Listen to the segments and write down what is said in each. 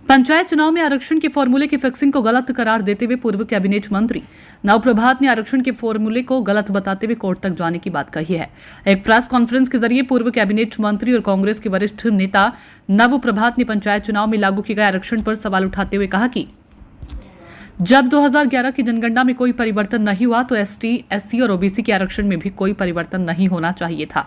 पंचायत चुनाव में आरक्षण के फॉर्मूले की फिक्सिंग को गलत करार देते हुए पूर्व कैबिनेट मंत्री नव प्रभात ने आरक्षण के फॉर्मूले को गलत बताते हुए कोर्ट तक जाने की बात कही है। एक प्रेस कॉन्फ्रेंस के जरिए पूर्व कैबिनेट मंत्री और कांग्रेस के वरिष्ठ नेता नव प्रभात ने पंचायत चुनाव में लागू किए गए आरक्षण पर सवाल उठाते हुए कहा कि जब 2011 की जनगणना में कोई परिवर्तन नहीं हुआ तो एसटी, एससी और ओबीसी के आरक्षण में भी कोई परिवर्तन नहीं होना चाहिए था।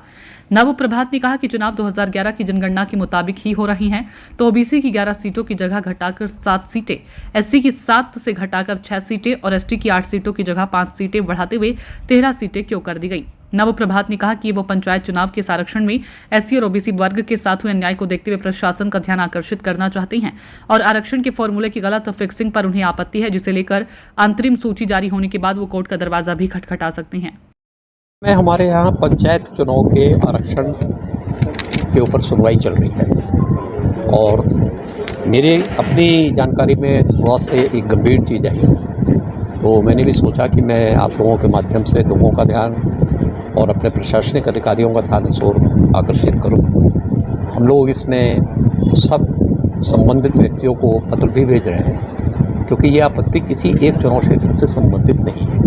नव प्रभात ने कहा कि चुनाव 2011 की जनगणना के मुताबिक ही हो रही हैं, तो ओबीसी की 11 सीटों की जगह घटाकर 7 सीटें, एससी की 7 से घटाकर 6 सीटें और एसटी की 8 सीटों की जगह 5 सीटें बढ़ाते हुए 13 सीटें क्यों कर दी गई। नव प्रभात ने कहा कि वो पंचायत चुनाव के आरक्षण में एससी और ओबीसी वर्ग के साथ हुए अन्याय को देखते हुए प्रशासन का ध्यान आकर्षित करना चाहते हैं और आरक्षण के फॉर्मूले की गलत फिक्सिंग पर उन्हें आपत्ति है, जिसे लेकर अंतरिम सूची जारी होने के बाद वो कोर्ट का दरवाजा भी खटखटा सकते हैं। मैं हमारे यहाँ पंचायत चुनाव के आरक्षण के ऊपर सुनवाई चल रही है और मेरे अपनी जानकारी में थोड़ा से एक गंभीर चीज़ है, तो मैंने भी सोचा कि मैं आप लोगों के माध्यम से लोगों का ध्यान और अपने प्रशासनिक अधिकारियों का ध्यान इस ओर आकर्षित करूं। हम लोग इसमें सब संबंधित व्यक्तियों को पत्र भी भेज रहे हैं, क्योंकि ये आपत्ति किसी एक चुनाव क्षेत्र से संबंधित नहीं है।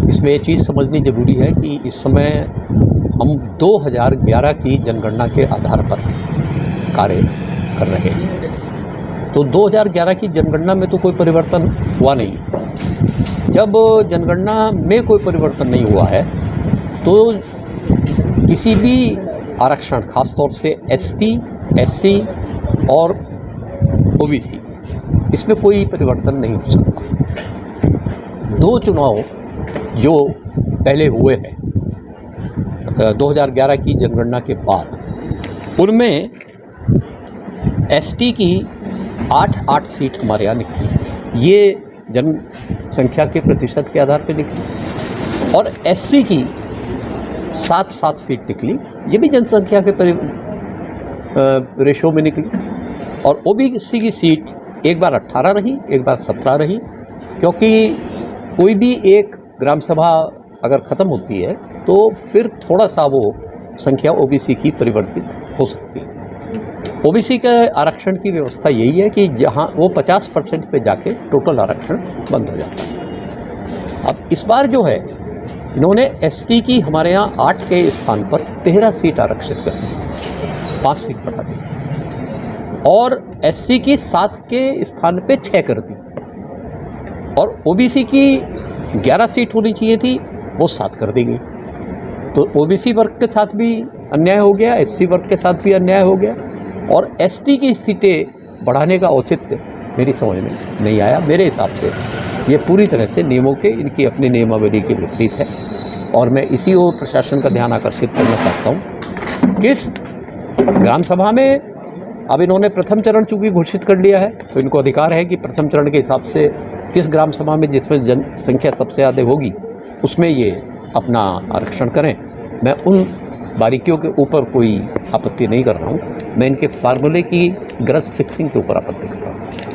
इसमें ये चीज़ समझनी जरूरी है कि इस समय हम 2011 की जनगणना के आधार पर कार्य कर रहे हैं। तो 2011 की जनगणना में तो कोई परिवर्तन हुआ नहीं। जब जनगणना में कोई परिवर्तन नहीं हुआ है तो किसी भी आरक्षण, खासतौर से एसटी, एससी और ओबीसी, इसमें कोई परिवर्तन नहीं हो सकता। दो चुनाव जो पहले हुए हैं 2011 की जनगणना के बाद, उनमें एसटी की 8 सीट हमारे यहाँ निकली, ये जनसंख्या के प्रतिशत के आधार पर निकली, और एससी की 7 सीट निकली, ये भी जनसंख्या के रेशो में निकली, और ओबीसी की सीट एक बार 18 रही, एक बार 17 रही, क्योंकि कोई भी एक ग्राम सभा अगर ख़त्म होती है तो फिर थोड़ा सा वो संख्या ओबीसी की परिवर्तित हो सकती है। ओबीसी के आरक्षण की व्यवस्था यही है कि जहां वो 50% पे जाके टोटल आरक्षण बंद हो जाता है। अब इस बार जो है, इन्होंने एसटी की हमारे यहाँ 8 के स्थान पर 13 सीट आरक्षित कर दी, 5 सीट बढ़ा दी, और एससी की 7 के स्थान पे 6 कर दी, और ओबीसी की 11 सीट होनी चाहिए थी, वो 7 कर दी गई। तो ओबीसी वर्ग के साथ भी अन्याय हो गया, एससी वर्ग के साथ भी अन्याय हो गया, और एसटी की सीटें बढ़ाने का औचित्य मेरी समझ में नहीं आया। मेरे हिसाब से ये पूरी तरह से नियमों के, इनकी अपनी नियमावली के विपरीत है, और मैं इसी ओर प्रशासन का ध्यान आकर्षित करना चाहता हूँ। किस ग्राम सभा में अब इन्होंने प्रथम चरण चूँकि घोषित कर लिया है, तो इनको अधिकार है कि प्रथम चरण के हिसाब से किस ग्राम सभा में जिसमें जनसंख्या सबसे ज़्यादा होगी उसमें ये अपना आरक्षण करें। मैं उन बारीकियों के ऊपर कोई आपत्ति नहीं कर रहा हूँ, मैं इनके फार्मूले की गलत फिक्सिंग के ऊपर आपत्ति कर रहा हूँ।